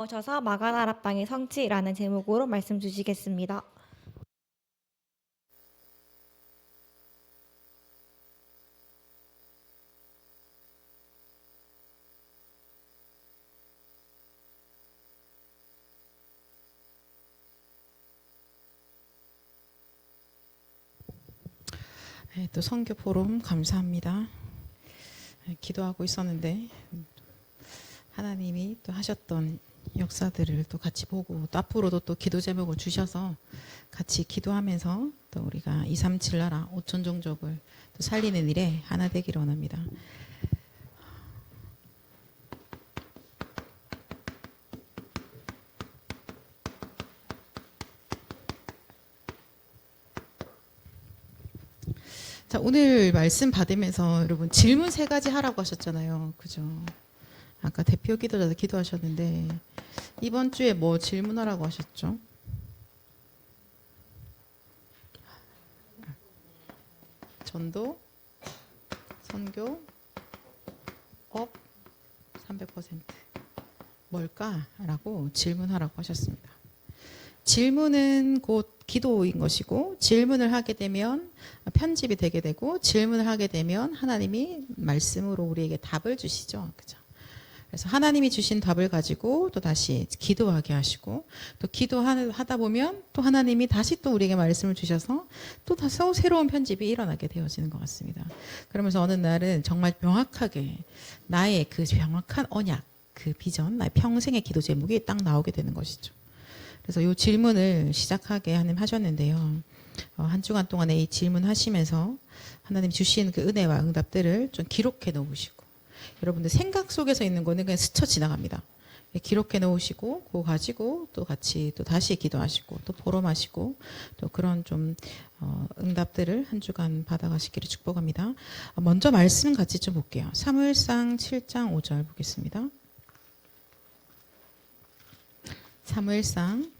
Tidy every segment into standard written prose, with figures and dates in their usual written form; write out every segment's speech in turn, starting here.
오셔서 마가다라 땅의 성취라는 제목으로 말씀 주시겠습니다. 네, 또 선교 포럼 감사합니다. 기도하고 있었는데 하나님이 또 하셨던 역사들을 또 같이 보고 또 앞으로도 또 기도 제목을 주셔서 같이 기도하면서 또 우리가 237 나라 5천 종족을 또 살리는 일에 하나 되기를 원합니다. 자, 오늘 말씀 받으면서 여러분 질문 3가지 하라고 하셨잖아요. 그죠? 아까 대표 기도자도 기도하셨는데 이번 주에 뭐 질문하라고 하셨죠? 전도, 선교, 업 300% 뭘까라고 질문하라고 하셨습니다. 질문은 곧 기도인 것이고 질문을 하게 되면 편집이 되게 되고 질문을 하게 되면 하나님이 말씀으로 우리에게 답을 주시죠. 그죠? 그래서 하나님이 주신 답을 가지고 또 다시 기도하게 하시고 또 기도하다 보면 또 하나님이 다시 또 우리에게 말씀을 주셔서 또 다시 새로운 편집이 일어나게 되어지는 것 같습니다. 그러면서 어느 날은 정말 명확하게 나의 그 명확한 언약, 그 비전, 나의 평생의 기도 제목이 딱 나오게 되는 것이죠. 그래서 이 질문을 시작하게 하나님 하셨는데요. 한 주간 동안에 이 질문하시면서 하나님 주신 그 은혜와 응답들을 좀 기록해 놓으시고 여러분들 생각 속에서 있는 거는 그냥 스쳐 지나갑니다. 기록해 놓으시고 그거 가지고 또 같이 또 다시 기도하시고 또 포럼하시고 또 그런 좀 응답들을 한 주간 받아가시기를 축복합니다. 먼저 말씀 같이 좀 볼게요. 사무엘상 7장 5절 보겠습니다. 사무엘상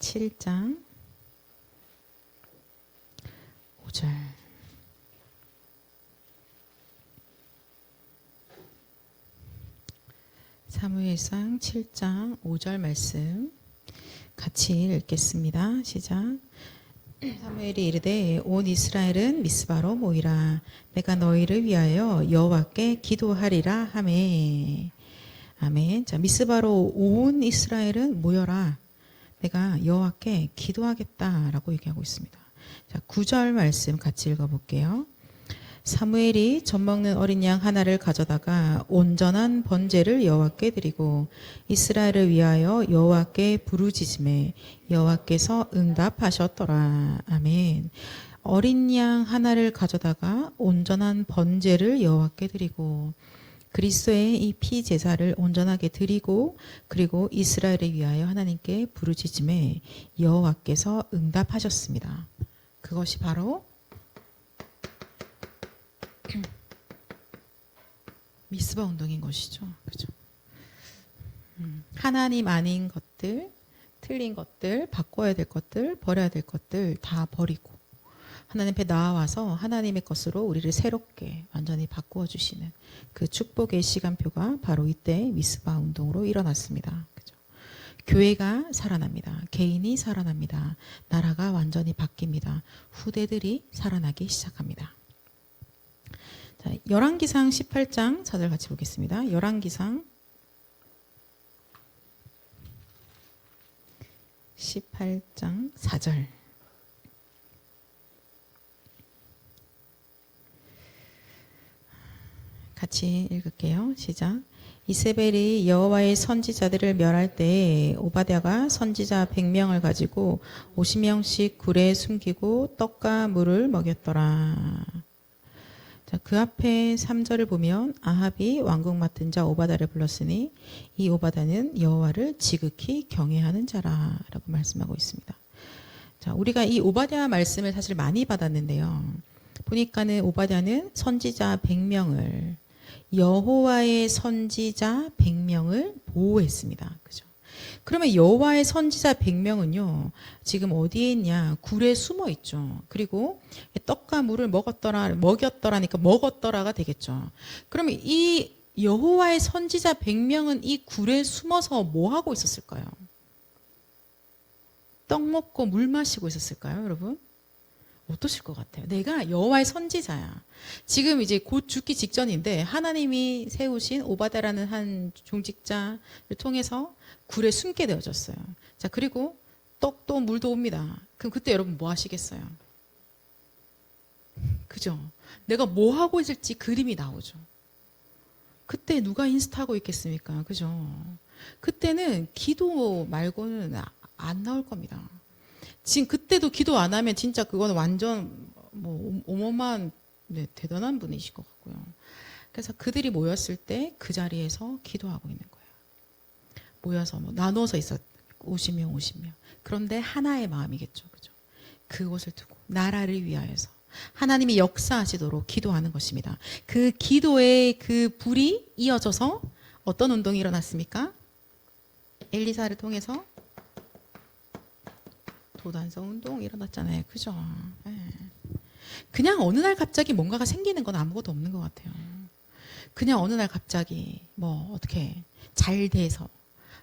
7장 5절. 사무엘상 7장 5절 말씀 같이 읽겠습니다. 시작. 사무엘이 이르되 온 이스라엘은 미스바로 모이라. 내가 너희를 위하여 여호와께 기도하리라 하매. 아멘. 자, 미스바로 온 이스라엘은 모여라. 내가 여호와께 기도하겠다라고 얘기하고 있습니다. 자, 9절 말씀 같이 읽어볼게요. 사무엘이 젖먹는 어린 양 하나를 가져다가 온전한 번제를 여호와께 드리고 이스라엘을 위하여 여호와께 부르짖음에 여호와께서 응답하셨더라. 아멘. 어린 양 하나를 가져다가 온전한 번제를 여호와께 드리고 그리스도의 이 피 제사를 온전하게 드리고 그리고 이스라엘을 위하여 하나님께 부르짖음에 여호와께서 응답하셨습니다. 그것이 바로 미스바 운동인 것이죠. 그죠? 하나님 아닌 것들, 틀린 것들, 바꿔야 될 것들, 버려야 될 것들 다 버리고 하나님 앞에 나와서 하나님의 것으로 우리를 새롭게 완전히 바꾸어 주시는 그 축복의 시간표가 바로 이때 미스바 운동으로 일어났습니다. 그죠? 교회가 살아납니다. 개인이 살아납니다. 나라가 완전히 바뀝니다. 후대들이 살아나기 시작합니다. 자, 열왕기상 18장 4절 같이 보겠습니다. 열왕기상 18장 4절. 같이 읽을게요. 시작. 이세벨이 여호와의 선지자들을 멸할 때에 오바댜가 선지자 100명을 가지고 50명씩 굴에 숨기고 떡과 물을 먹였더라. 자, 그 앞에 3절을 보면 아합이 왕궁 맡은 자 오바댜를 불렀으니 이 오바댜는 여호와를 지극히 경외하는 자라라고 말씀하고 있습니다. 자, 우리가 이 오바댜 말씀을 사실 많이 받았는데요. 보니까는 오바댜는 선지자 100명을 여호와의 선지자 100명을 보호했습니다. 그죠? 그러면 여호와의 선지자 100명은요. 지금 어디에 있냐? 굴에 숨어 있죠. 그리고 떡과 물을 먹였더라니까 먹었더라가 되겠죠. 그러면 이 여호와의 선지자 100명은 이 굴에 숨어서 뭐 하고 있었을까요? 떡 먹고 물 마시고 있었을까요, 여러분? 어떠실 것 같아요? 내가 여호와의 선지자야. 지금 이제 곧 죽기 직전인데 하나님이 세우신 오바다라는 한 종직자를 통해서 굴에 숨게 되어졌어요. 자, 그리고 떡도 물도 옵니다. 그럼 그때 여러분 뭐 하시겠어요? 그죠? 내가 뭐 하고 있을지 그림이 나오죠. 그때 누가 인스타 하고 있겠습니까? 그죠? 그때는 기도 말고는 안 나올 겁니다. 지금 그때도 기도 안 하면 진짜 그거는 완전 뭐 어마어마한 대단한 분이실 것 같고요. 그래서 그들이 모였을 때 그 자리에서 기도하고 있는 거예요. 모여서 뭐 나눠서 있었 50명 50명. 그런데 하나의 마음이겠죠. 그죠? 그것을 두고 나라를 위하여서 하나님이 역사하시도록 기도하는 것입니다. 그 기도의 그 불이 이어져서 어떤 운동이 일어났습니까? 엘리사를 통해서 도단성 운동이 일어났잖아요. 그죠? 네. 그냥 어느 날 갑자기 뭔가가 생기는 건 아무것도 없는 것 같아요. 그냥 어느 날 갑자기 뭐 어떻게 잘 돼서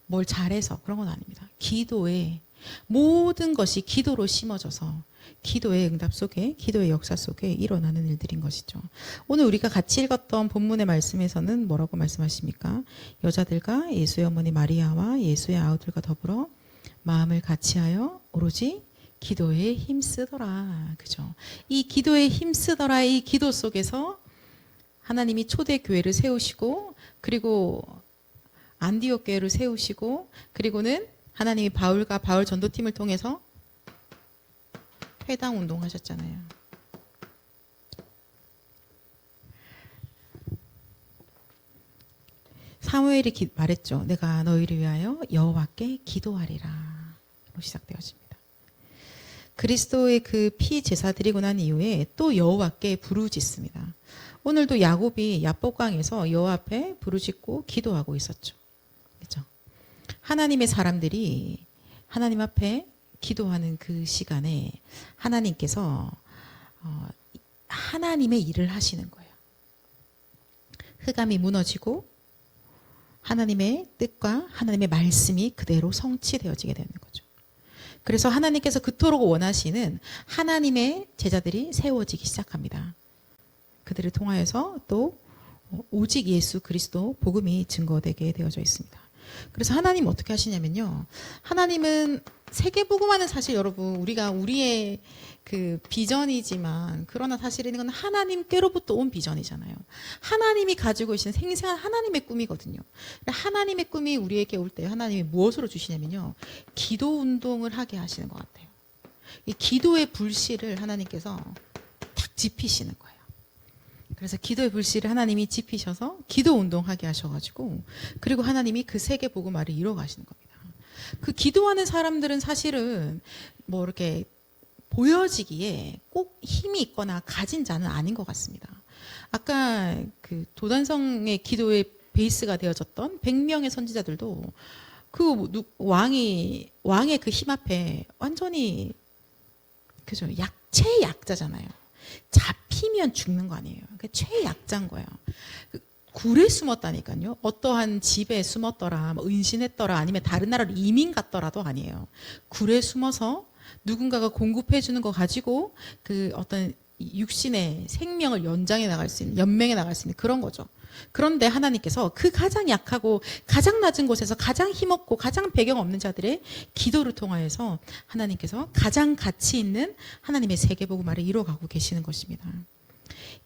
뭘 잘해서 그런 건 아닙니다. 기도에 모든 것이 기도로 심어져서 기도의 응답 속에 기도의 역사 속에 일어나는 일들인 것이죠. 오늘 우리가 같이 읽었던 본문의 말씀에서는 뭐라고 말씀하십니까? 여자들과 예수의 어머니 마리아와 예수의 아우들과 더불어 마음을 같이하여 오로지 기도에 힘쓰더라. 그죠? 이 기도에 힘쓰더라 이 기도 속에서 하나님이 초대 교회를 세우시고 그리고 안디옥 교회를 세우시고 그리고는 하나님이 바울과 바울 전도팀을 통해서 회당 운동하셨잖아요. 사무엘이 말했죠. 내가 너희를 위하여 여호와께 기도하리라. 시작되어집니다. 그리스도의 그 피 제사 드리고 난 이후에 또 여호와께 부르짖습니다. 오늘도 야곱이 야복강에서 여호와 앞에 부르짖고 기도하고 있었죠. 그렇죠? 하나님의 사람들이 하나님 앞에 기도하는 그 시간에 하나님께서 하나님의 일을 하시는 거예요. 흑암이 무너지고 하나님의 뜻과 하나님의 말씀이 그대로 성취되어지게 되는 거죠. 그래서 하나님께서 그토록 원하시는 하나님의 제자들이 세워지기 시작합니다. 그들을 통하여서 또 오직 예수 그리스도 복음이 증거되게 되어져 있습니다. 그래서 하나님 어떻게 하시냐면요. 하나님은 세계복음화는 사실 여러분 우리의 그 비전이지만 그러나 사실은 이건 하나님께로부터 온 비전이잖아요. 하나님이 가지고 계신 생생한 하나님의 꿈이거든요. 하나님의 꿈이 우리에게 올 때 하나님이 무엇으로 주시냐면요. 기도 운동을 하게 하시는 것 같아요. 이 기도의 불씨를 하나님께서 탁 지피시는 거예요. 그래서 기도의 불씨를 하나님이 지피셔서 기도 운동하게 하셔가지고 그리고 하나님이 그 세계 복음화를 이뤄 가시는 겁니다. 그 기도하는 사람들은 사실은 뭐 이렇게 보여지기에 꼭 힘이 있거나 가진 자는 아닌 것 같습니다. 아까 그 도단성의 기도의 베이스가 되어졌던 100명의 선지자들도 그 왕의 그 힘 앞에 완전히 그죠? 최약자잖아요. 잡히면 죽는 거 아니에요. 그러니까 최약자인 거예요. 굴에 숨었다니까요. 어떠한 집에 숨었더라, 뭐 은신했더라, 아니면 다른 나라로 이민 갔더라도 아니에요. 굴에 숨어서 누군가가 공급해 주는 거 가지고 그 어떤 육신의 생명을 연장해 나갈 수 있는, 연명해 나갈 수 있는 그런 거죠. 그런데 하나님께서 그 가장 약하고 가장 낮은 곳에서 가장 힘없고 가장 배경 없는 자들의 기도를 통하여서 하나님께서 가장 가치 있는 하나님의 세계복음화를 이루어가고 계시는 것입니다.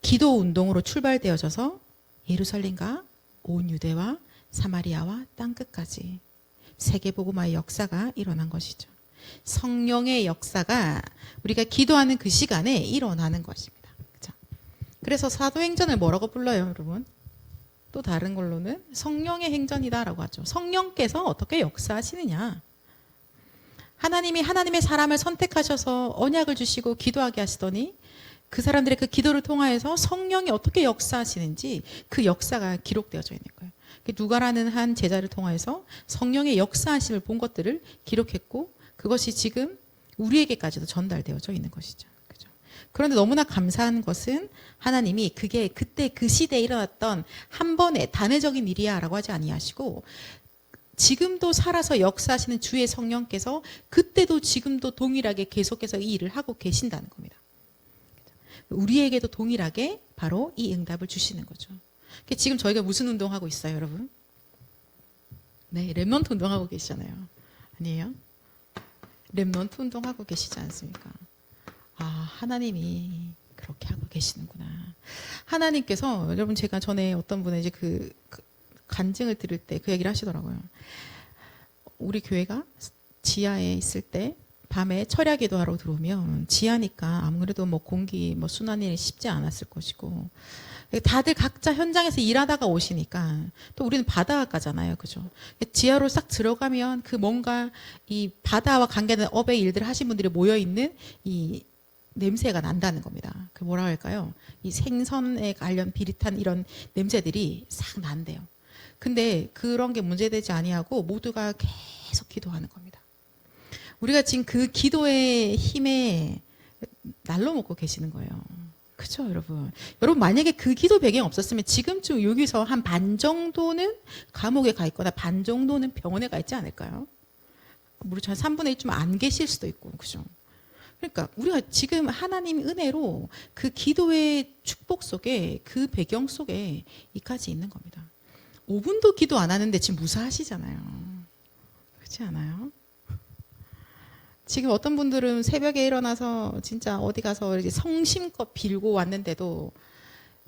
기도 운동으로 출발되어져서 예루살렘과 온 유대와 사마리아와 땅끝까지 세계복음화의 역사가 일어난 것이죠. 성령의 역사가 우리가 기도하는 그 시간에 일어나는 것입니다. 그렇죠? 그래서 사도행전을 뭐라고 불러요, 여러분? 또 다른 걸로는 성령의 행전이다라고 하죠. 성령께서 어떻게 역사하시느냐? 하나님이 하나님의 사람을 선택하셔서 언약을 주시고 기도하게 하시더니 그 사람들의 그 기도를 통하여서 성령이 어떻게 역사하시는지 그 역사가 기록되어져 있는 거예요. 누가라는 한 제자를 통하여서 성령의 역사하심을 본 것들을 기록했고 그것이 지금 우리에게까지도 전달되어져 있는 것이죠. 그죠? 그런데 너무나 감사한 것은 하나님이 그게 그때 그 시대에 일어났던 한 번의 단회적인 일이야라고 하지 아니하시고 지금도 살아서 역사하시는 주의 성령께서 그때도 지금도 동일하게 계속해서 이 일을 하고 계신다는 겁니다. 우리에게도 동일하게 바로 이 응답을 주시는 거죠. 지금 저희가 무슨 운동하고 있어요, 여러분? 네, 렘넌트 운동하고 계시잖아요. 아니에요? 렘넌트 운동하고 계시지 않습니까? 아, 하나님이 그렇게 하고 계시는구나. 하나님께서 여러분 제가 전에 어떤 분의 이제 그 간증을 들을 때 그 얘기를 하시더라고요. 우리 교회가 지하에 있을 때 밤에 철야 기도하러 들어오면 지하니까 아무래도 뭐 공기 뭐 순환이 쉽지 않았을 것이고 다들 각자 현장에서 일하다가 오시니까 또 우리는 바닷가잖아요, 그죠? 지하로 싹 들어가면 그 뭔가 이 바다와 관계된 업의 일들을 하신 분들이 모여 있는 이 냄새가 난다는 겁니다. 그 뭐라 할까요? 이 생선에 관련 비릿한 이런 냄새들이 싹 난대요. 근데 그런 게 문제되지 아니하고 모두가 계속 기도하는 겁니다. 우리가 지금 그 기도의 힘에 날로 먹고 계시는 거예요. 그렇죠, 여러분? 여러분 만약에 그 기도 배경이 없었으면 지금쯤 여기서 한 반 정도는 감옥에 가 있거나 반 정도는 병원에 가 있지 않을까요? 물론 한 3분의 1 좀 안 계실 수도 있고, 그죠? 그러니까 우리가 지금 하나님 은혜로 그 기도의 축복 속에 그 배경 속에 이까지 있는 겁니다. 5분도 기도 안 하는데 지금 무사하시잖아요. 그렇지 않아요? 지금 어떤 분들은 새벽에 일어나서 진짜 어디 가서 이제 성심껏 빌고 왔는데도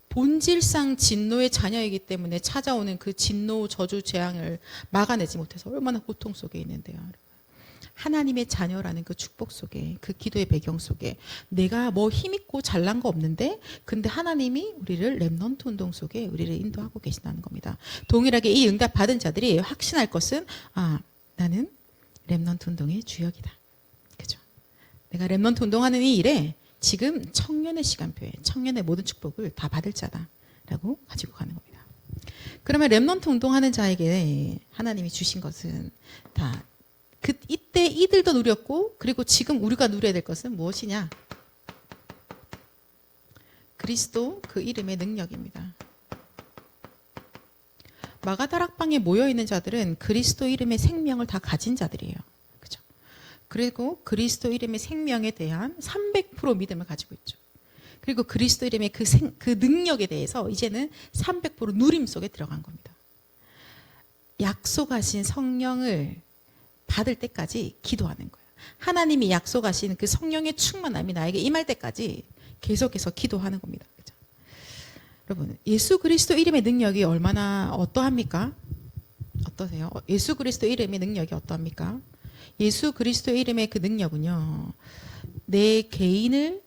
본질상 진노의 자녀이기 때문에 찾아오는 그 진노, 저주, 재앙을 막아내지 못해서 얼마나 고통 속에 있는데요. 하나님의 자녀라는 그 축복 속에 그 기도의 배경 속에 내가 뭐 힘있고 잘난 거 없는데 근데 하나님이 우리를 렘넌트 운동 속에 우리를 인도하고 계신다는 겁니다. 동일하게 이 응답 받은 자들이 확신할 것은 나는 렘넌트 운동의 주역이다. 그죠? 내가 렘넌트 운동하는 이 일에 지금 청년의 시간표에 청년의 모든 축복을 다 받을 자다라고 가지고 가는 겁니다. 그러면 렘넌트 운동하는 자에게 하나님이 주신 것은 다 이때 이들도 누렸고 그리고 지금 우리가 누려야 될 것은 무엇이냐? 그리스도 그 이름의 능력입니다. 마가다락방에 모여있는 자들은 그리스도 이름의 생명을 다 가진 자들이에요. 그죠? 그리고 그리스도 이름의 생명에 대한 300% 믿음을 가지고 있죠. 그리고 그리스도 이름의 그 능력에 대해서 이제는 300% 누림 속에 들어간 겁니다. 약속하신 성령을 받을 때까지 기도하는 거예요. 하나님이 약속하신 그 성령의 충만함이 나에게 임할 때까지 계속해서 기도하는 겁니다. 그죠? 여러분, 예수 그리스도 이름의 능력이 얼마나 어떠합니까? 어떠세요? 예수 그리스도 이름의 능력이 어떠합니까? 예수 그리스도 이름의 그 능력은요, 내 개인을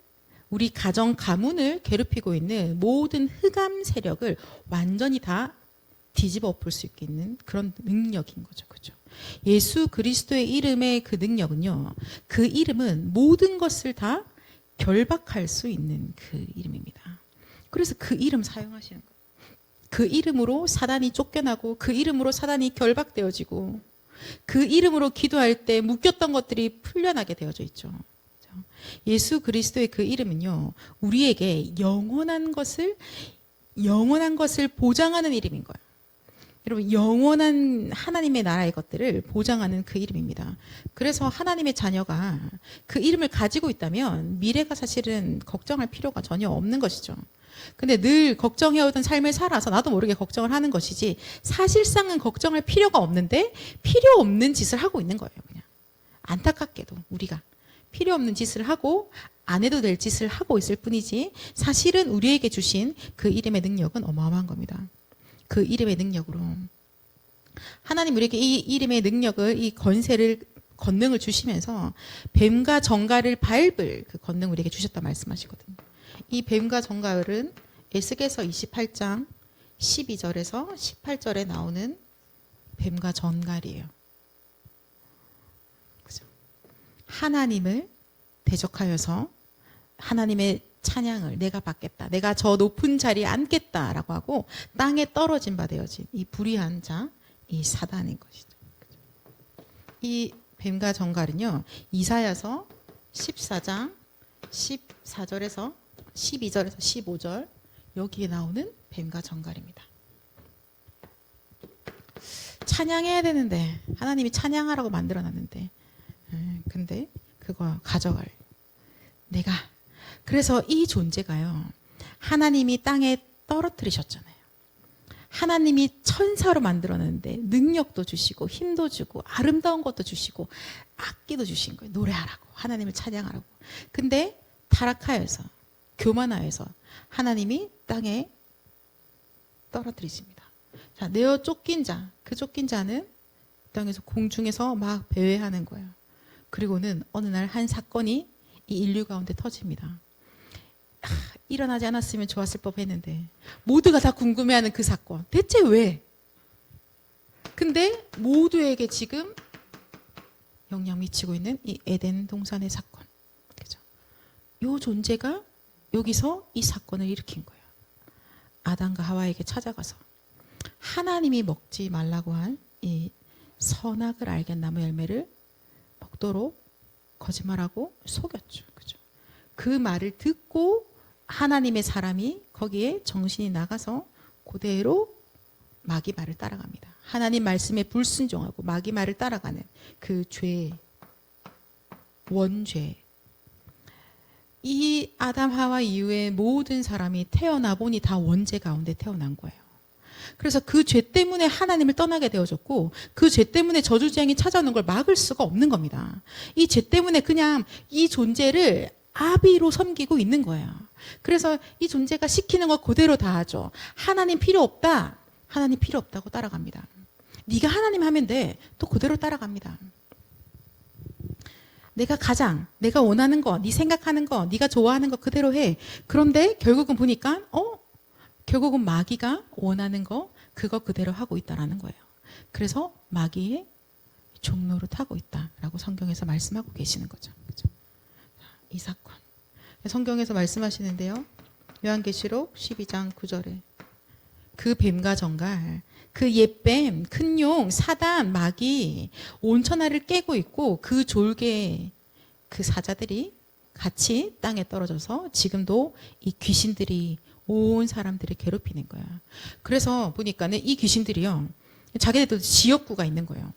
우리 가정 가문을 괴롭히고 있는 모든 흑암 세력을 완전히 다 뒤집어 엎을 수 있는 그런 능력인 거죠. 그죠? 예수 그리스도의 이름의 그 능력은요, 그 이름은 모든 것을 다 결박할 수 있는 그 이름입니다. 그래서 그 이름 사용하시는 거예요. 그 이름으로 사단이 쫓겨나고 그 이름으로 사단이 결박되어지고 그 이름으로 기도할 때 묶였던 것들이 풀려나게 되어져 있죠. 예수 그리스도의 그 이름은요, 우리에게 영원한 것을 보장하는 이름인 거예요. 여러분, 영원한 하나님의 나라의 것들을 보장하는 그 이름입니다. 그래서 하나님의 자녀가 그 이름을 가지고 있다면 미래가 사실은 걱정할 필요가 전혀 없는 것이죠. 근데 늘 걱정해오던 삶을 살아서 나도 모르게 걱정을 하는 것이지 사실상은 걱정할 필요가 없는데 필요 없는 짓을 하고 있는 거예요. 그냥 안타깝게도 우리가 필요 없는 짓을 하고 안 해도 될 짓을 하고 있을 뿐이지 사실은 우리에게 주신 그 이름의 능력은 어마어마한 겁니다. 그 이름의 능력으로 하나님 우리에게 이 이름의 능력을, 이 권능을 주시면서 뱀과 정갈을 밟을 그 권능 우리에게 주셨다 말씀하시거든요. 이 뱀과 정갈은 에스겔서 28장 12절에서 18절에 나오는 뱀과 정갈이에요. 그죠? 하나님을 대적하여서 하나님의 찬양을 내가 받겠다, 내가 저 높은 자리에 앉겠다라고 하고 땅에 떨어진 바 되어진 이 불의한 자, 이 사단인 것이죠. 이 뱀과 정갈은요, 이사야서 14장 14절에서 12절에서 15절 여기에 나오는 뱀과 정갈입니다. 찬양해야 되는데 하나님이 찬양하라고 만들어놨는데 근데 그거 가져갈 내가 그래서 이 존재가요 하나님이 땅에 떨어뜨리셨잖아요. 하나님이 천사로 만들어놨는데 능력도 주시고 힘도 주고 아름다운 것도 주시고 악기도 주신 거예요. 노래하라고 하나님을 찬양하라고. 근데 타락하여서 교만하여서 하나님이 땅에 떨어뜨리십니다. 자, 내어 쫓긴 자, 그 쫓긴 자는 땅에서 공중에서 막 배회하는 거예요. 그리고는 어느 날 한 사건이 이 인류 가운데 터집니다. 일어나지 않았으면 좋았을 법했는데 모두가 다 궁금해하는 그 사건 대체 왜? 근데 모두에게 지금 영향 미치고 있는 이 에덴 동산의 사건, 그죠? 요 존재가 여기서 이 사건을 일으킨 거예요. 아담과 하와에게 찾아가서 하나님이 먹지 말라고 한 이 선악을 알게 나무 열매를 먹도록 거짓말하고 속였죠, 그죠? 그 말을 듣고 하나님의 사람이 거기에 정신이 나가서 그대로 마귀 말을 따라갑니다. 하나님 말씀에 불순종하고 마귀 말을 따라가는 그 죄, 원죄. 이 아담 하와 이후에 모든 사람이 태어나 보니 다 원죄 가운데 태어난 거예요. 그래서 그 죄 때문에 하나님을 떠나게 되어졌고 그 죄 때문에 저주재앙이 찾아오는 걸 막을 수가 없는 겁니다. 이 죄 때문에 그냥 이 존재를 아비로 섬기고 있는 거예요. 그래서 이 존재가 시키는 거 그대로 다 하죠. 하나님 필요 없다. 하나님 필요 없다고 따라갑니다. 네가 하나님 하면 돼. 또 그대로 따라갑니다. 내가 원하는 거, 네 생각하는 거, 네가 좋아하는 거 그대로 해. 그런데 결국은 보니까 결국은 마귀가 원하는 거 그거 그대로 하고 있다라는 거예요. 그래서 마귀의 종로를 타고 있다라고 성경에서 말씀하고 계시는 거죠. 그죠? 이 사건. 성경에서 말씀하시는데요. 요한계시록 12장 9절에 그 뱀과 정갈, 그 옛뱀, 큰 용, 사단, 마귀 온 천하를 깨고 있고 그 졸개 그 사자들이 같이 땅에 떨어져서 지금도 이 귀신들이 온 사람들을 괴롭히는 거야. 그래서 보니까는 이 귀신들이요. 자기네들도 지역구가 있는 거예요.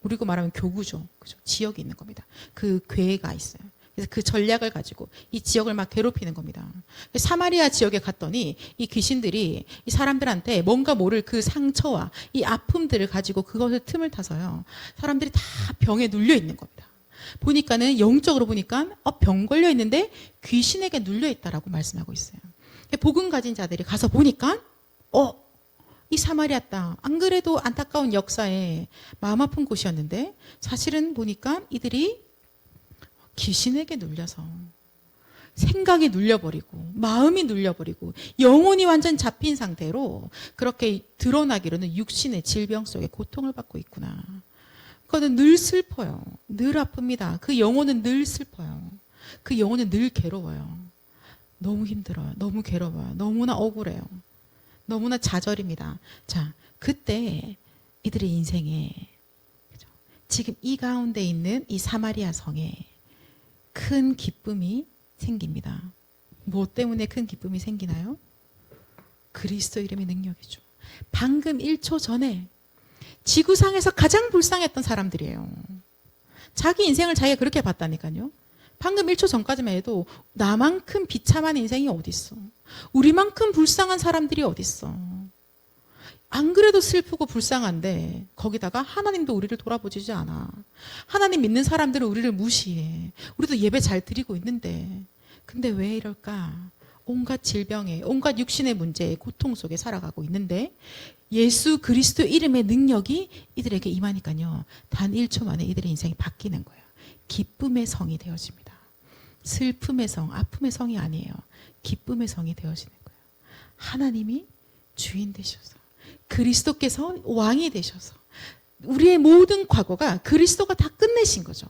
우리고 말하면 교구죠. 그죠? 지역이 있는 겁니다. 그 괴가 있어요. 그래서 그 전략을 가지고 이 지역을 막 괴롭히는 겁니다. 사마리아 지역에 갔더니 이 귀신들이 이 사람들한테 뭔가 모를 그 상처와 이 아픔들을 가지고 그것을 틈을 타서요. 사람들이 다 병에 눌려 있는 겁니다. 보니까는 영적으로 보니까 병 걸려 있는데 귀신에게 눌려 있다라고 말씀하고 있어요. 복음 가진 자들이 가서 보니까 이 사마리아 땅 안 그래도 안타까운 역사에 마음 아픈 곳이었는데 사실은 보니까 이들이 귀신에게 눌려서 생각이 눌려버리고 마음이 눌려버리고 영혼이 완전 잡힌 상태로 그렇게 드러나기로는 육신의 질병 속에 고통을 받고 있구나. 그거는 늘 슬퍼요. 늘 아픕니다. 그 영혼은 늘 슬퍼요. 그 영혼은 늘 괴로워요. 너무 힘들어요. 너무 괴로워요. 너무나 억울해요. 너무나 좌절입니다. 자, 그때 이들의 인생에 그죠? 지금 이 가운데 있는 이 사마리아 성에 큰 기쁨이 생깁니다. 뭐 때문에 큰 기쁨이 생기나요? 그리스도 이름의 능력이죠. 방금 1초 전에 지구상에서 가장 불쌍했던 사람들이에요. 자기 인생을 자기가 그렇게 봤다니까요. 방금 1초 전까지만 해도 나만큼 비참한 인생이 어딨어. 우리만큼 불쌍한 사람들이 어딨어. 안 그래도 슬프고 불쌍한데 거기다가 하나님도 우리를 돌아보지 않아. 하나님 믿는 사람들은 우리를 무시해. 우리도 예배 잘 드리고 있는데 근데 왜 이럴까? 온갖 질병에 온갖 육신의 문제에 고통 속에 살아가고 있는데 예수 그리스도 이름의 능력이 이들에게 임하니까요. 단 1초 만에 이들의 인생이 바뀌는 거예요. 기쁨의 성이 되어집니다. 슬픔의 성, 아픔의 성이 아니에요. 기쁨의 성이 되어지는 거예요. 하나님이 주인 되셔서 그리스도께서 왕이 되셔서 우리의 모든 과거가 그리스도가 다 끝내신 거죠.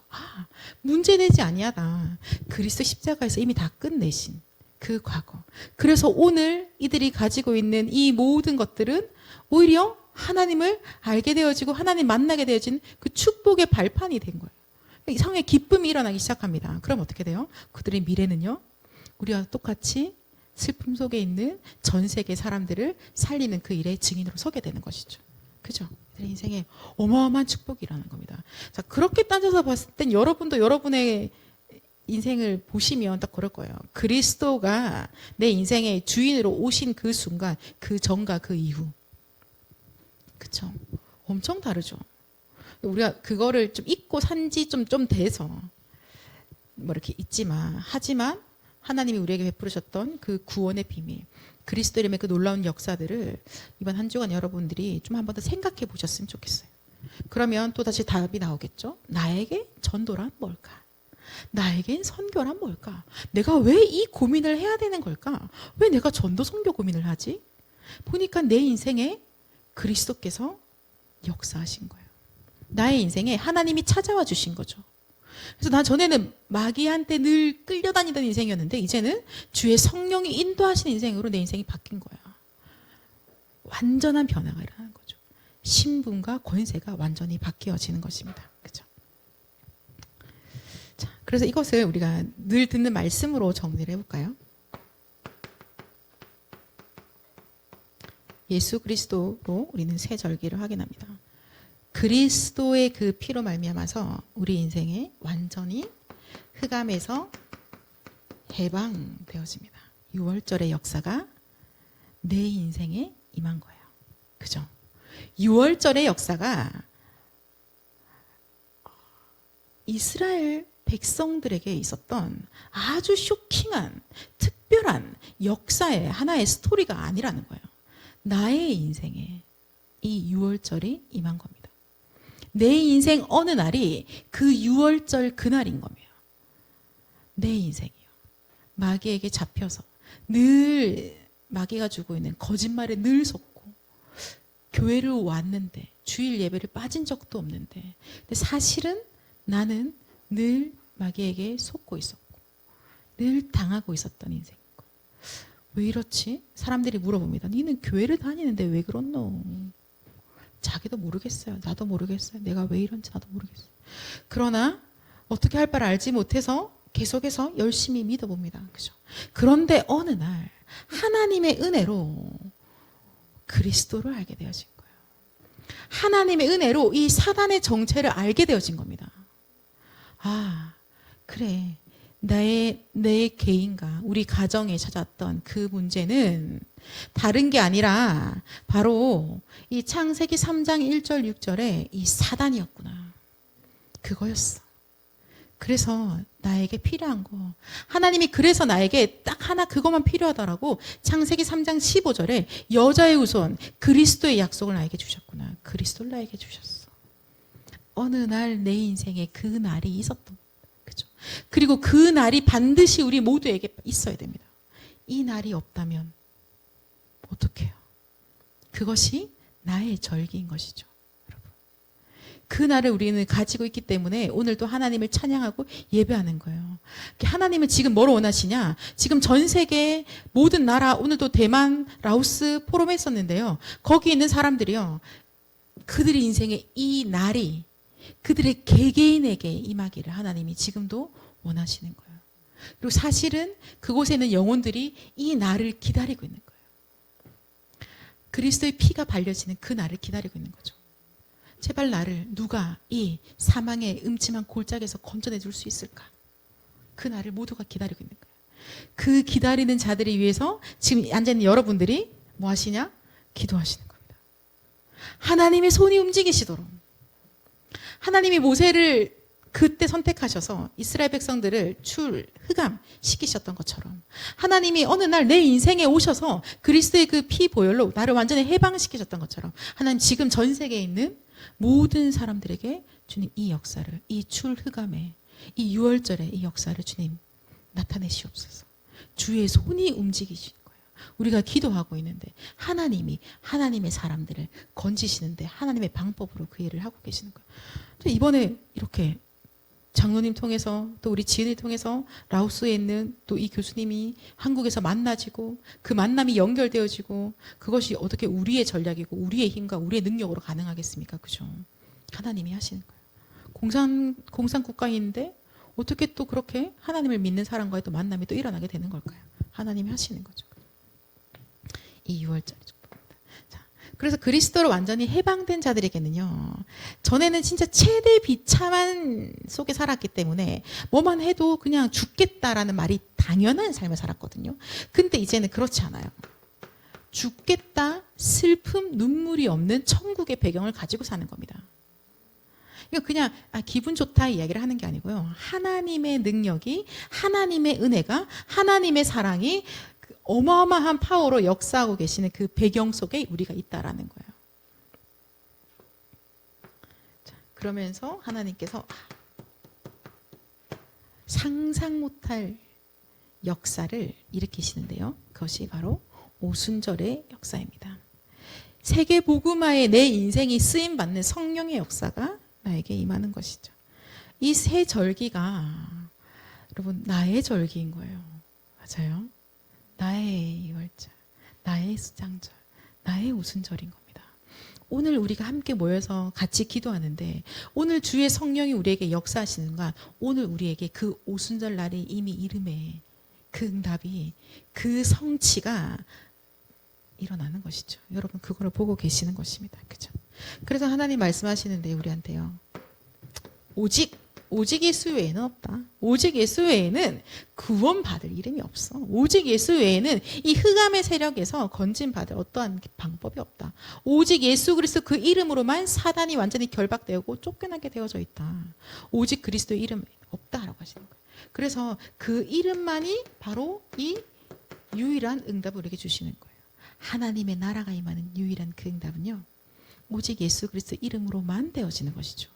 문제되지 아니하다. 그리스도 십자가에서 이미 다 끝내신 그 과거. 그래서 오늘 이들이 가지고 있는 이 모든 것들은 오히려 하나님을 알게 되어지고 하나님 만나게 되어진 그 축복의 발판이 된 거예요. 성에 기쁨이 일어나기 시작합니다. 그럼 어떻게 돼요? 그들의 미래는요, 우리와 똑같이 슬픔 속에 있는 전 세계 사람들을 살리는 그 일의 증인으로 서게 되는 것이죠. 그죠? 그들의 인생에 어마어마한 축복이 일어나는 겁니다. 자, 그렇게 따져서 봤을 땐 여러분도 여러분의 인생을 보시면 딱 그럴 거예요. 그리스도가 내 인생의 주인으로 오신 그 순간, 그 전과 그 이후. 그쵸? 엄청 다르죠. 우리가 그거를 좀 잊고 산지 좀 돼서 뭐 이렇게 있지만, 하지만 하나님이 우리에게 베풀으셨던 그 구원의 비밀, 그리스도 이름의 그 놀라운 역사들을 이번 한 주간 여러분들이 좀 한 번 더 생각해 보셨으면 좋겠어요. 그러면 또 다시 답이 나오겠죠. 나에게 전도란 뭘까? 나에겐 선교란 뭘까? 내가 왜 이 고민을 해야 되는 걸까? 왜 내가 전도 선교 고민을 하지? 보니까 내 인생에 그리스도께서 역사하신 거예요. 나의 인생에 하나님이 찾아와 주신 거죠. 그래서 나 전에는 마귀한테 늘 끌려다니던 인생이었는데 이제는 주의 성령이 인도하시는 인생으로 내 인생이 바뀐 거야. 완전한 변화가 일어나는 거죠. 신분과 권세가 완전히 바뀌어지는 것입니다. 그죠? 자, 그래서 이것을 우리가 늘 듣는 말씀으로 정리를 해볼까요? 예수 그리스도로 우리는 새 절기를 확인합니다. 그리스도의 그 피로 말미암아서 우리 인생에 완전히 흑암에서 해방되어집니다. 6월절의 역사가 내 인생에 임한 거예요. 그죠? 6월절의 역사가 이스라엘 백성들에게 있었던 아주 쇼킹한 특별한 역사의 하나의 스토리가 아니라는 거예요. 나의 인생에 이 6월절이 임한 겁니다. 내 인생 어느 날이 그 6월절 그날인 겁니다. 내 인생이요. 마귀에게 잡혀서 늘 마귀가 주고 있는 거짓말에 늘 속고 교회를 왔는데 주일 예배를 빠진 적도 없는데 근데 사실은 나는 늘 마귀에게 속고 있었고 늘 당하고 있었던 인생인 거예요. 왜 이렇지? 사람들이 물어봅니다. 니는 교회를 다니는데 왜 그렇노? 자기도 모르겠어요. 나도 모르겠어요. 내가 왜 이런지 나도 모르겠어요. 그러나 어떻게 할 바를 알지 못해서 계속해서 열심히 믿어봅니다. 그죠? 그런데 어느 날 하나님의 은혜로 그리스도를 알게 되어진 거예요. 하나님의 은혜로 이 사단의 정체를 알게 되어진 겁니다. 아, 그래. 내 개인과 우리 가정에 찾았던 그 문제는 다른 게 아니라 바로 이 창세기 3장 1절 6절에 이 사단이었구나. 그거였어. 그래서 나에게 필요한 거. 하나님이 그래서 나에게 딱 하나 그것만 필요하다라고 창세기 3장 15절에 여자의 후손 그리스도의 약속을 나에게 주셨구나. 그리스도를 나에게 주셨어. 어느 날 내 인생에 그 날이 있었던 그죠? 그리고 그 날이 반드시 우리 모두에게 있어야 됩니다. 이 날이 없다면 어떡해요? 그것이 나의 절기인 것이죠. 여러분. 그 날을 우리는 가지고 있기 때문에 오늘도 하나님을 찬양하고 예배하는 거예요. 하나님은 지금 뭘 원하시냐? 지금 전 세계 모든 나라, 오늘도 대만, 라오스 포럼 했었는데요. 거기 있는 사람들이요. 그들의 인생에 이 날이 그들의 개개인에게 임하기를 하나님이 지금도 원하시는 거예요. 그리고 사실은 그곳에 있는 영혼들이 이 날을 기다리고 있는 거예요. 그리스도의 피가 발려지는 그 날을 기다리고 있는 거죠. 제발 나를 누가 이 사망의 음침한 골짜기에서 건져내 줄 수 있을까? 그 날을 모두가 기다리고 있는 거예요. 그 기다리는 자들을 위해서 지금 앉아있는 여러분들이 뭐 하시냐? 기도하시는 겁니다. 하나님의 손이 움직이시도록 하나님이 모세를 그때 선택하셔서 이스라엘 백성들을 흑암 시키셨던 것처럼 하나님이 어느 날 내 인생에 오셔서 그리스도의 그 피 보혈로 나를 완전히 해방시키셨던 것처럼 하나님 지금 전 세계에 있는 모든 사람들에게 주님 이 역사를 이 흑암에 이 6월절에 이 역사를 주님 나타내시옵소서. 주의 손이 움직이시는 거예요. 우리가 기도하고 있는데 하나님이 하나님의 사람들을 건지시는데 하나님의 방법으로 그 일을 하고 계시는 거예요. 또 이번에 이렇게 장로님 통해서 또 우리 지은을 통해서 라오스에 있는 또 이 교수님이 한국에서 만나지고 그 만남이 연결되어지고 그것이 어떻게 우리의 전략이고 우리의 힘과 우리의 능력으로 가능하겠습니까? 그죠? 하나님이 하시는 거예요. 공산 국가인데 어떻게 또 그렇게 하나님을 믿는 사람과의 또 만남이 또 일어나게 되는 걸까요? 하나님이 하시는 거죠. 이 6월절의 축복입니다. 자, 그래서 그리스도로 완전히 해방된 자들에게는요, 전에는 진짜 최대 비참한 속에 살았기 때문에 뭐만 해도 그냥 죽겠다라는 말이 당연한 삶을 살았거든요. 근데 이제는 그렇지 않아요. 죽겠다, 슬픔, 눈물이 없는 천국의 배경을 가지고 사는 겁니다. 이거 그냥 기분 좋다 이야기를 하는 게 아니고요. 하나님의 능력이, 하나님의 은혜가, 하나님의 사랑이 그 어마어마한 파워로 역사하고 계시는 그 배경 속에 우리가 있다라는 거예요. 자, 그러면서 하나님께서 상상 못할 역사를 일으키시는데요. 그것이 바로 오순절의 역사입니다. 세계 복음화에 내 인생이 쓰임 받는 성령의 역사가 나에게 임하는 것이죠. 이 세 절기가 여러분 나의 절기인 거예요. 맞아요. 나의 2월절, 나의 수장절, 나의 오순절인 겁니다. 오늘 우리가 함께 모여서 같이 기도하는데 오늘 주의 성령이 우리에게 역사하시는 순간 오늘 우리에게 그 오순절 날이 이미 이름에 그 응답이, 그 성취가 일어나는 것이죠. 여러분 그거를 보고 계시는 것입니다. 그죠? 그래서 하나님 말씀하시는데 우리한테요. 오직 예수 외에는 없다. 오직 예수 외에는 구원받을 이름이 없어. 오직 예수 외에는 이 흑암의 세력에서 건진받을 어떠한 방법이 없다. 오직 예수 그리스도 그 이름으로만 사단이 완전히 결박되고 쫓겨나게 되어져 있다. 오직 그리스도의 이름 없다라고 하시는 거예요. 그래서 그 이름만이 바로 이 유일한 응답을 우리에게 주시는 거예요. 하나님의 나라가 임하는 유일한 그 응답은요. 오직 예수 그리스도 이름으로만 되어지는 것이죠.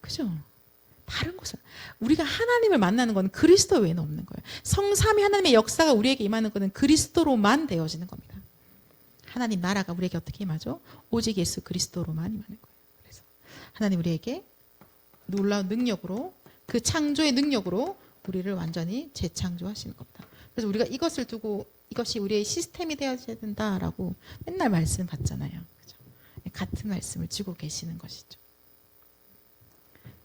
그죠? 다른 것은 우리가 하나님을 만나는 건 그리스도 외에는 없는 거예요. 성삼위 하나님의 역사가 우리에게 임하는 것은 그리스도로만 되어지는 겁니다. 하나님 나라가 우리에게 어떻게 임하죠? 오직 예수 그리스도로만 임하는 거예요. 그래서 하나님 우리에게 놀라운 능력으로, 그 창조의 능력으로 우리를 완전히 재창조하시는 겁니다. 그래서 우리가 이것을 두고 이것이 우리의 시스템이 되어야 된다라고 맨날 말씀 받잖아요. 그죠? 같은 말씀을 주고 계시는 것이죠.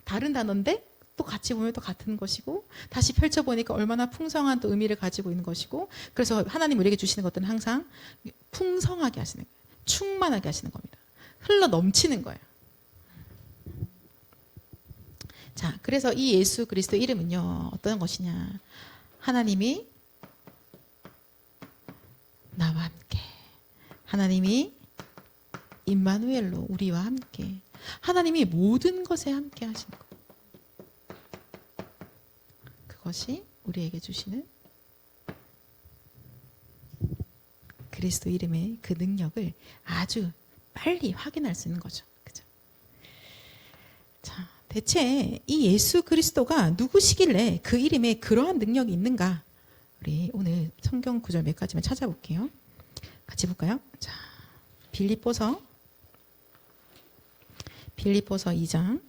다른 단어인데 또 같이 보면 또 같은 것이고 다시 펼쳐보니까 얼마나 풍성한 또 의미를 가지고 있는 것이고, 그래서 하나님 우리에게 주시는 것들은 항상 풍성하게 하시는 거예요. 충만하게 하시는 겁니다. 흘러 넘치는 거예요. 자, 그래서 이 예수 그리스도 이름은요 어떤 것이냐, 하나님이 나와 함께, 하나님이 임마누엘로 우리와 함께, 하나님이 모든 것에 함께 하시는 것, 그것이 우리에게 주시는 그리스도 이름의 그 능력을 아주 빨리 확인할 수 있는 거죠. 그죠? 자, 대체 이 예수 그리스도가 누구시길래 그 이름에 그러한 능력이 있는가? 우리 오늘 성경 구절 몇 가지만 찾아볼게요. 같이 볼까요? 자, 빌립보서 2장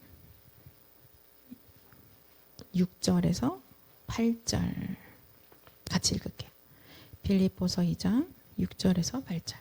6절에서 8절 같이 읽을게요. 빌립보서 2장 6절에서 8절.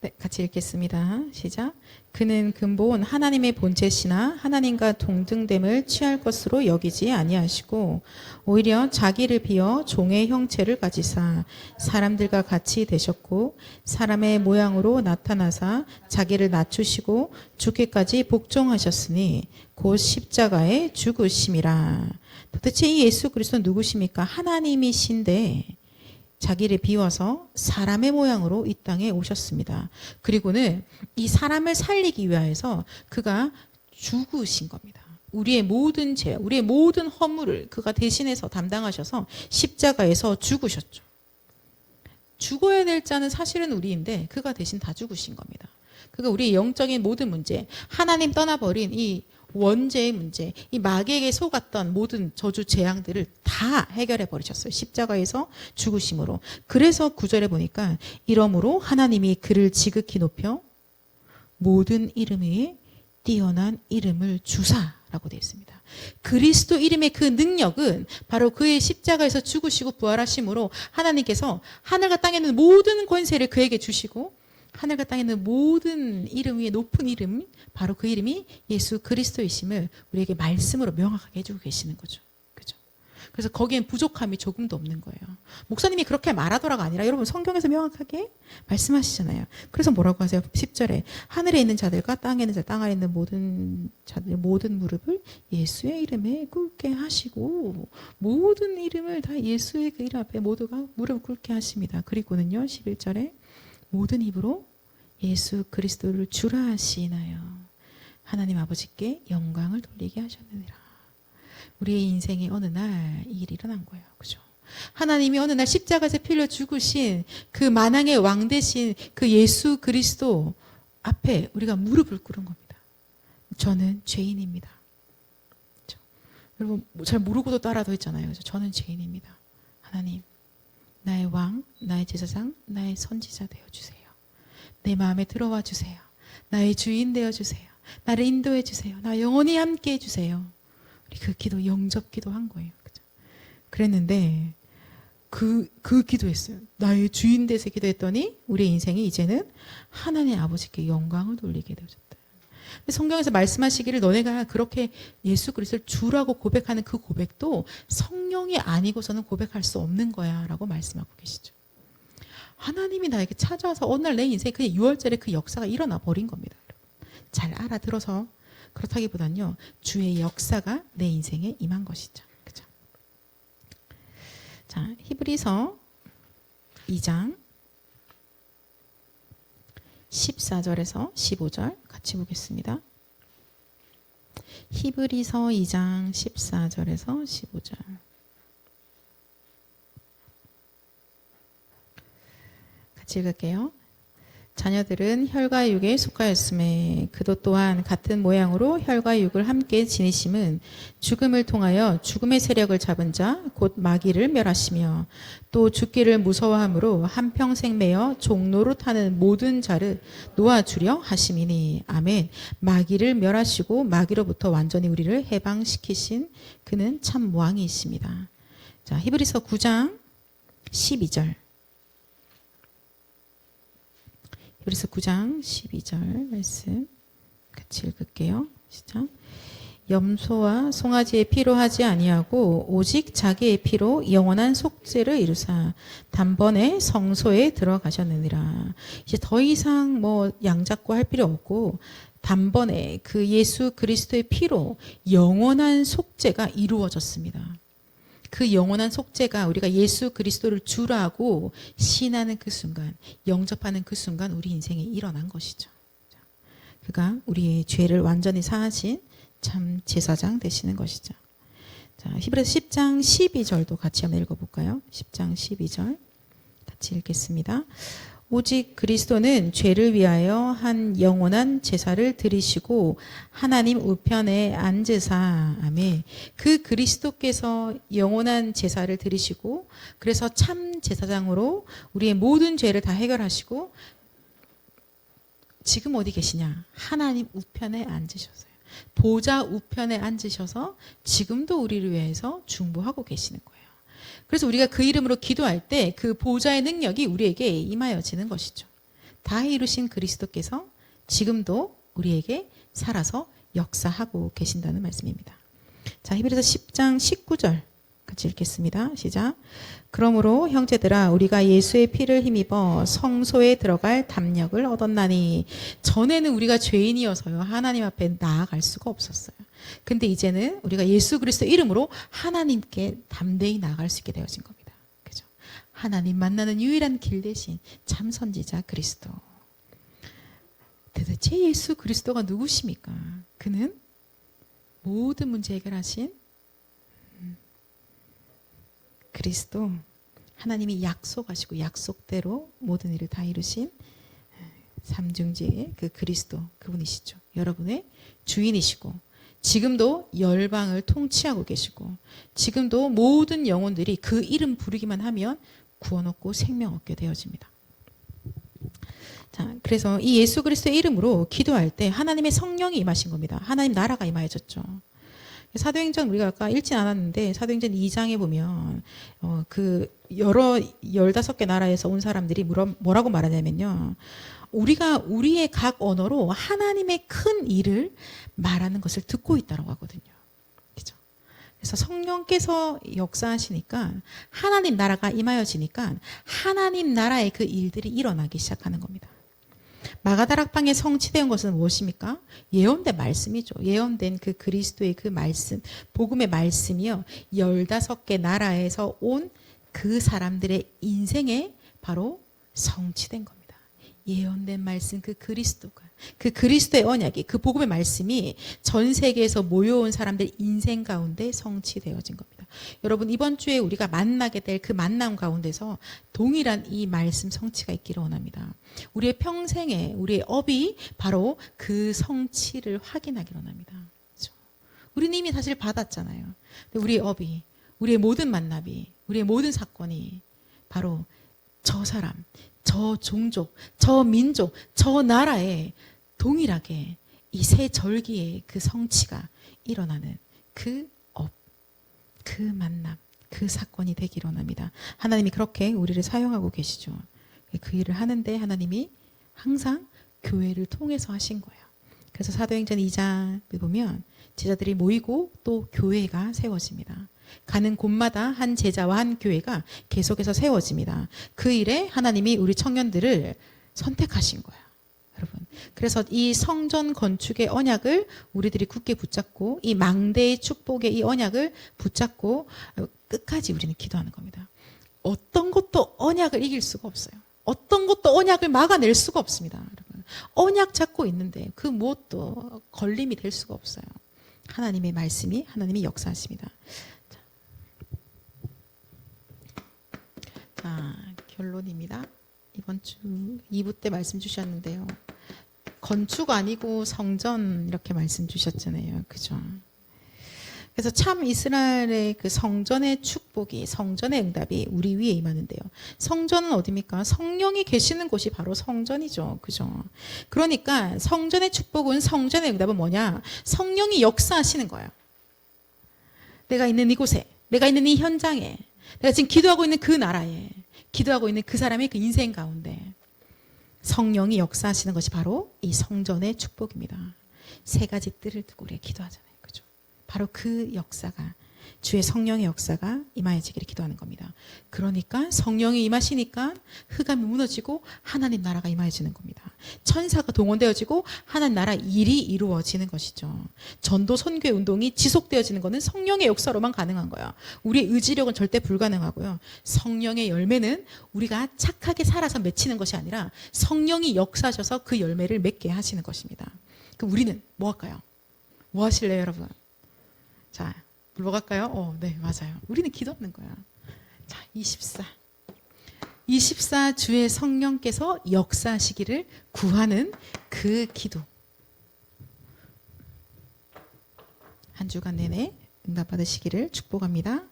네, 같이 읽겠습니다. 시작. 그는 근본 하나님의 본체시나 하나님과 동등됨을 취할 것으로 여기지 아니하시고 오히려 자기를 비어 종의 형체를 가지사 사람들과 같이 되셨고 사람의 모양으로 나타나사 자기를 낮추시고 죽기까지 복종하셨으니 곧 십자가에 죽으심이라. 도대체 이 예수 그리스도는 누구십니까? 하나님이신데 자기를 비워서 사람의 모양으로 이 땅에 오셨습니다. 그리고는 이 사람을 살리기 위하여서 그가 죽으신 겁니다. 우리의 모든 죄, 우리의 모든 허물을 그가 대신해서 담당하셔서 십자가에서 죽으셨죠. 죽어야 될 자는 사실은 우리인데 그가 대신 다 죽으신 겁니다. 그가 우리의 영적인 모든 문제, 하나님 떠나버린 이 원죄의 문제, 이 마귀에게 속았던 모든 저주 재앙들을 다 해결해 버리셨어요. 십자가에서 죽으심으로. 그래서 9절에 보니까 이러므로 하나님이 그를 지극히 높여 모든 이름 위에 뛰어난 이름을 주사라고 되어 있습니다. 그리스도 이름의 그 능력은 바로 그의 십자가에서 죽으시고 부활하심으로 하나님께서 하늘과 땅에 있는 모든 권세를 그에게 주시고 하늘과 땅에 있는 모든 이름 위에 높은 이름, 바로 그 이름이 예수 그리스도이심을 우리에게 말씀으로 명확하게 해주고 계시는 거죠. 그죠? 그래서 거기엔 부족함이 조금도 없는 거예요. 목사님이 그렇게 말하더라가 아니라 여러분 성경에서 명확하게 말씀하시잖아요. 그래서 뭐라고 하세요? 10절에 하늘에 있는 자들과 땅에 있는 자들, 땅 아래 있는 모든 자들, 모든 무릎을 예수의 이름에 꿇게 하시고, 모든 이름을 다 예수의 그 이름 앞에 모두가 무릎 꿇게 하십니다. 그리고는요 11절에 모든 입으로 예수 그리스도를 주라 하시나요. 하나님 아버지께 영광을 돌리게 하셨느니라. 우리의 인생에 어느 날 이 일이 일어난 거예요. 그죠? 하나님이 어느 날 십자가에서 피 흘려 죽으신 그 만왕의 왕 대신 그 예수 그리스도 앞에 우리가 무릎을 꿇은 겁니다. 저는 죄인입니다. 그죠? 여러분 잘 모르고도 따라도 했잖아요. 그죠? 저는 죄인입니다. 하나님, 나의 왕, 나의 제사장, 나의 선지자 되어주세요. 내 마음에 들어와 주세요. 나의 주인 되어주세요. 나를 인도해 주세요. 나 영원히 함께 해주세요. 우리 그 기도 영접 기도한 거예요. 그죠? 그랬는데 그 기도했어요. 나의 주인 돼서 기도했더니 우리 인생이 이제는 하나님 아버지께 영광을 돌리게 되어졌다. 성경에서 말씀하시기를 너네가 그렇게 예수 그리스도를 주라고 고백하는 그 고백도 성령이 아니고서는 고백할 수 없는 거야 라고 말씀하고 계시죠. 하나님이 나에게 찾아와서 어느 날 내 인생에 그냥 6월절에 그 역사가 일어나 버린 겁니다. 잘 알아들어서 그렇다기보단요 주의 역사가 내 인생에 임한 것이죠. 그죠? 자, 히브리서 2장 14절에서 15절 같이 보겠습니다. 히브리서 2장 14절에서 15절. 같이 읽을게요. 자녀들은 혈과 육에 속하였음에 그도 또한 같은 모양으로 혈과 육을 함께 지니심은 죽음을 통하여 죽음의 세력을 잡은 자 곧 마귀를 멸하시며 또 죽기를 무서워함으로 한평생 매여 종노릇하는 모든 자를 놓아주려 하심이니 아멘. 마귀를 멸하시고 마귀로부터 완전히 우리를 해방시키신 그는 참 왕이십니다. 자, 히브리서 9장 12절. 히브리서 9장 12절 말씀 같이 읽을게요. 시작. 염소와 송아지의 피로 하지 아니하고 오직 자기의 피로 영원한 속죄를 이루사 단번에 성소에 들어가셨느니라. 이제 더 이상 뭐 양잡고 할 필요 없고 단번에 그 예수 그리스도의 피로 영원한 속죄가 이루어졌습니다. 그 영원한 속죄가 우리가 예수 그리스도를 주라고 신하는 그 순간, 영접하는 그 순간 우리 인생에 일어난 것이죠. 그가 우리의 죄를 완전히 사하신 참 제사장 되시는 것이죠. 자, 히브리서 10장 12절도 같이 한번 읽어볼까요? 10장 12절 같이 읽겠습니다. 오직 그리스도는 죄를 위하여 한 영원한 제사를 드리시고 하나님 우편에 앉으사 아멘. 그 그리스도께서 영원한 제사를 드리시고 그래서 참 제사장으로 우리의 모든 죄를 다 해결하시고 지금 어디 계시냐? 하나님 우편에 앉으셨어요. 보좌 우편에 앉으셔서 지금도 우리를 위해서 중보하고 계시는 거예요. 그래서 우리가 그 이름으로 기도할 때 그 보좌의 능력이 우리에게 임하여지는 것이죠. 다 이루신 그리스도께서 지금도 우리에게 살아서 역사하고 계신다는 말씀입니다. 자, 히브리서 10장 19절 같이 읽겠습니다. 시작. 그러므로 형제들아 우리가 예수의 피를 힘입어 성소에 들어갈 담력을 얻었나니 전에는 우리가 죄인이어서요 하나님 앞에 나아갈 수가 없었어요. 근데 이제는 우리가 예수 그리스도 이름으로 하나님께 담대히 나아갈 수 있게 되어진 겁니다. 그죠? 하나님 만나는 유일한 길 대신 참 선지자 그리스도. 도대체 예수 그리스도가 누구십니까? 그는 모든 문제 해결하신 그리스도, 하나님이 약속하시고 약속대로 모든 일을 다 이루신 삼중지의 그 그리스도, 그분이시죠. 여러분의 주인이시고 지금도 열방을 통치하고 계시고 지금도 모든 영혼들이 그 이름 부르기만 하면 구원 얻고 생명 얻게 되어집니다. 자, 그래서 이 예수 그리스도의 이름으로 기도할 때 하나님의 성령이 임하신 겁니다. 하나님 나라가 임하여졌죠. 사도행전 우리가 아까 읽진 않았는데 사도행전 2장에 보면 그 여러 15개 나라에서 온 사람들이 뭐라고 말하냐면요. 우리가 우리의 각 언어로 하나님의 큰 일을 말하는 것을 듣고 있다고 하거든요. 그죠? 그래서 성령께서 역사하시니까 하나님 나라가 임하여지니까 하나님 나라의 그 일들이 일어나기 시작하는 겁니다. 마가다락방에 성취된 것은 무엇입니까? 예언된 말씀이죠. 예언된 그 그리스도의 그 말씀, 복음의 말씀이요. 15개 나라에서 온 그 사람들의 인생에 바로 성취된 겁니다. 예언된 말씀, 그 그리스도가, 그 그리스도의 언약이, 그 복음의 말씀이 전 세계에서 모여온 사람들 인생 가운데 성취되어진 겁니다. 여러분, 이번 주에 우리가 만나게 될 그 만남 가운데서 동일한 이 말씀 성취가 있기를 원합니다. 우리의 평생에 우리의 업이 바로 그 성취를 확인하기를 원합니다. 그렇죠? 우리는 이미 사실 받았잖아요. 근데 우리의 업이, 우리의 모든 만남이, 우리의 모든 사건이 바로 저 사람, 저 종족, 저 민족, 저 나라에 동일하게 이 새 절기의 그 성취가 일어나는 그 업, 그 만남, 그 사건이 되기를 원합니다. 하나님이 그렇게 우리를 사용하고 계시죠. 그 일을 하는데 하나님이 항상 교회를 통해서 하신 거예요. 그래서 사도행전 2장에 보면 제자들이 모이고 또 교회가 세워집니다. 가는 곳마다 한 제자와 한 교회가 계속해서 세워집니다. 그 일에 하나님이 우리 청년들을 선택하신 거예요. 여러분. 그래서 이 성전 건축의 언약을 우리들이 굳게 붙잡고 이 망대의 축복의 이 언약을 붙잡고 끝까지 우리는 기도하는 겁니다. 어떤 것도 언약을 이길 수가 없어요. 어떤 것도 언약을 막아낼 수가 없습니다. 여러분. 언약 잡고 있는데 그 무엇도 걸림이 될 수가 없어요. 하나님의 말씀이, 하나님이 역사하십니다. 자, 결론입니다. 이번 주 2부 때 말씀 주셨는데요. 건축 아니고 성전 이렇게 말씀 주셨잖아요. 그죠? 그래서 참 이스라엘의 그 성전의 축복이, 성전의 응답이 우리 위에 임하는데요. 성전은 어디입니까? 성령이 계시는 곳이 바로 성전이죠. 그죠? 그러니까 성전의 축복은, 성전의 응답은 뭐냐? 성령이 역사하시는 거예요. 내가 있는 이곳에, 내가 있는 이 현장에, 내가 지금 기도하고 있는 그 나라에, 기도하고 있는 그 사람의 그 인생 가운데 성령이 역사하시는 것이 바로 이 성전의 축복입니다. 세 가지 뜰을 두고 우리가 기도하잖아요. 그죠? 바로 그 역사가, 주의 성령의 역사가 임하여지기를 기도하는 겁니다. 그러니까 성령이 임하시니까 흑암이 무너지고 하나님 나라가 임하여지는 겁니다. 천사가 동원되어지고 하나님 나라 일이 이루어지는 것이죠. 전도 선교 운동이 지속되어지는 것은 성령의 역사로만 가능한 거예요. 우리의 의지력은 절대 불가능하고요. 성령의 열매는 우리가 착하게 살아서 맺히는 것이 아니라 성령이 역사하셔서 그 열매를 맺게 하시는 것입니다. 그럼 우리는 뭐 할까요? 뭐 하실래요, 여러분? 자, 물어갈까요? 네, 맞아요. 우리는 기도하는 거야. 자, 24 주의 성령께서 역사하시기를 구하는 그 기도. 한 주간 내내 응답받으시기를 축복합니다.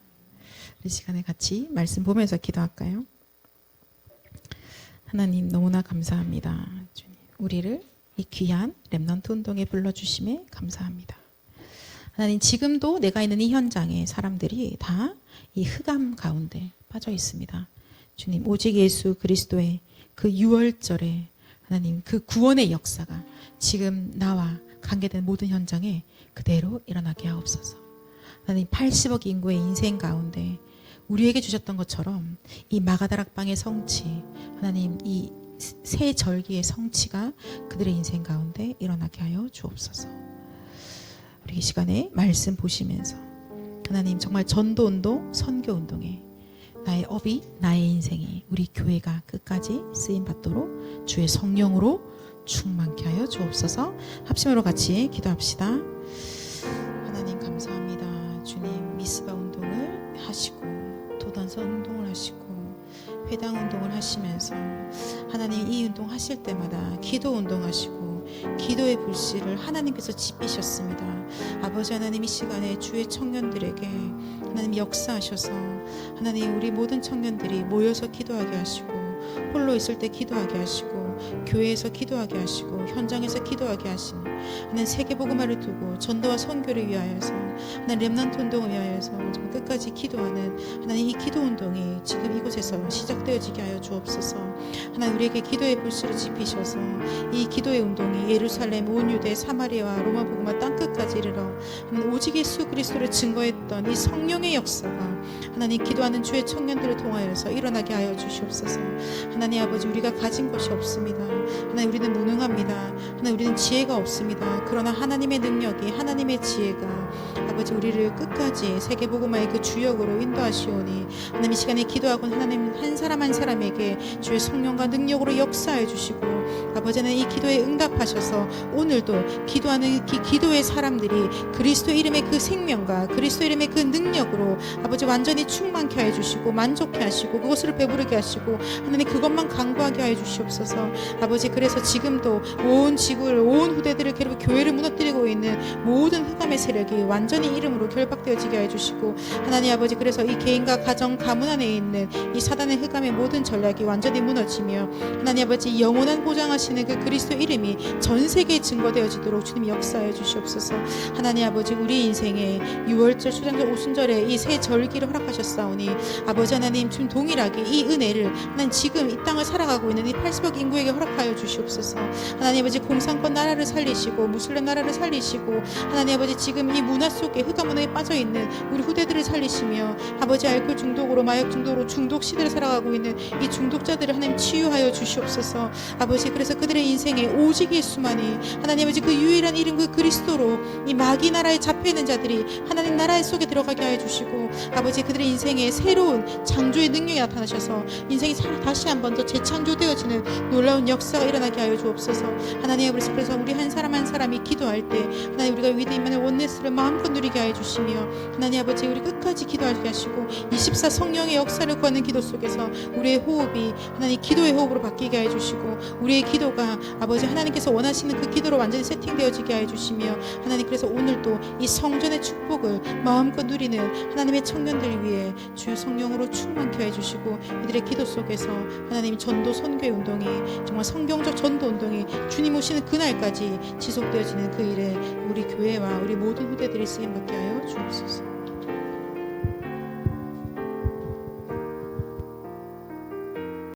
이 시간에 같이 말씀 보면서 기도할까요? 하나님 너무나 감사합니다. 주님, 우리를 이 귀한 렘넌트 운동에 불러주심에 감사합니다. 하나님, 지금도 내가 있는 이 현장에 사람들이 다 이 흑암 가운데 빠져 있습니다. 주님, 오직 예수 그리스도의 그 유월절에 하나님 그 구원의 역사가 지금 나와 관계된 모든 현장에 그대로 일어나게 하옵소서. 하나님, 80억 인구의 인생 가운데 우리에게 주셨던 것처럼 이 마가다락방의 성취, 하나님 이 새 절기의 성취가 그들의 인생 가운데 일어나게 하여 주옵소서. 우리 이 시간에 말씀 보시면서 하나님 정말 전도운동, 선교운동에 나의 업이, 나의 인생이, 우리 교회가 끝까지 쓰임받도록 주의 성령으로 충만케 하여 주옵소서. 합심으로 같이 기도합시다. 하나님 감사합니다. 주님, 미스바 운동을 하시고 도단선 운동을 하시고 회당 운동을 하시면서 하나님 이 운동 하실 때마다 기도 운동하시고 기도의 불씨를 하나님께서 지피셨습니다. 아버지 하나님, 이 시간에 주의 청년들에게 하나님 역사하셔서 하나님 우리 모든 청년들이 모여서 기도하게 하시고 홀로 있을 때 기도하게 하시고 교회에서 기도하게 하시고 현장에서 기도하게 하시니 하나님 세계복음화를 두고 전도와 선교를 위하여서 하나님 렘넌트 운동을 위하여서 정말 끝까지 기도하는 하나님 이 기도 운동이 지금 이곳에서 시작되어지게 하여 주옵소서. 하나님 우리에게 기도의 불씨를 지피셔서 이 기도의 운동이 예루살렘 온 유대 사마리아와 로마 복음화 땅끝까지 이르러 하나님 오직 예수 그리스도를 증거했던 이 성령의 역사가 하나님 기도하는 주의 청년들을 통하여서 일어나게 하여 주시옵소서. 하나님 아버지 우리가 가진 것이 없습니다. 하나님 우리는 무능합니다. 하나님 우리는 지혜가 없습니다. 그러나 하나님의 능력이 하나님의 지혜가 아버지 우리를 끝까지 세계복음화의 그 주역으로 인도하시오니 하나님 이 시간에 기도하고 하나님 한 사람 한 사람에게 주의 성령과 능력으로 역사해 주시고 아버지는 이 기도에 응답하셔서 오늘도 기도하는 기도의 사람들이 그리스도 이름의 그 생명과 그리스도 이름의 그 능력으로 아버지 완전히 충만케 해 주시고 만족케 하시고 그것을 배부르게 하시고 하나님 그것만 강구하게 하여 주시옵소서. 아버지 그래서 지금도 온 지구를 온 후대들을 괴롭히고 교회를 무너뜨리고 있는 모든 흑암의 세력이 완전히 이름으로 결박되어지게 해 주시고 하나님 아버지 그래서 이 개인과 가정 가문 안에 있는 이 사단의 흑암의 모든 전략이 완전히 무너지며 하나님 아버지 영원한 보장하시는 그 그리스도 이름이 전 세계에 증거되어지도록 주님 역사해 주시옵소서. 하나님 아버지 우리 인생에 6월절 초장절 오순절에 이 새 절기를 허락하셨사오니 아버지 하나님 지금 동일하게 이 은혜를 하나님 지금 이 땅을 살아가고 있는 이 80억 인구에게 허락하여 주시옵소서. 하나님 아버지 공산권 나라를 살리시고 무슬림 나라를 살리시고 하나님 아버지 지금 이 문화 속에 흑암 문화에 빠져있는 우리 후대들을 살리시며 아버지 알코올 중독으로 마약 중독으로 중독 시대를 살아가고 있는 이 중독자들을 하나님 치유하여 주시옵소서. 아버지 그래서 그들의 인생에 오직 예수만이 하나님 아버지 그 유일한 이름 그 그리스도로 이 마귀 나라에 잡혀있는 자들이 하나님 나라 속에 들어가게 하여 주시고 아버지 그들의 인생에 새로운 창조의 능력이 나타나셔서 인생이 다시 한번 더 재창조되어지는 놀라운 역사가 일어나게 하여 주옵소서. 하나님 아버지 그래서 우리 한 사람 한 사람이 기도할 때 하나님 우리가 위대임만의 원네스를 마음껏 누리게 하여 주시며 하나님 아버지 우리 끝까지 기도하게 하시고 24 성령의 역사를 구하는 기도 속에서 우리의 호흡이 하나님 기도의 호흡으로 바뀌게 하여 주시고 우리의 기도가 아버지 하나님께서 원하시는 그 기도로 완전히 세팅되어지게 하여 주시며 하나님 그래서 오늘도 이 성전의 축복을 마음껏 누리는 하나님의 청년들 위해 주의 성령으로 충만케 해주시고 이들의 기도 속에서 하나님 전도 선교의 운동이 정말 성경적 전도 운동이 주님 오시는 그날까지 지속되어지는 그 일에 우리 교회와 우리 모든 후대들이 쓰임받게 하여 주옵소서.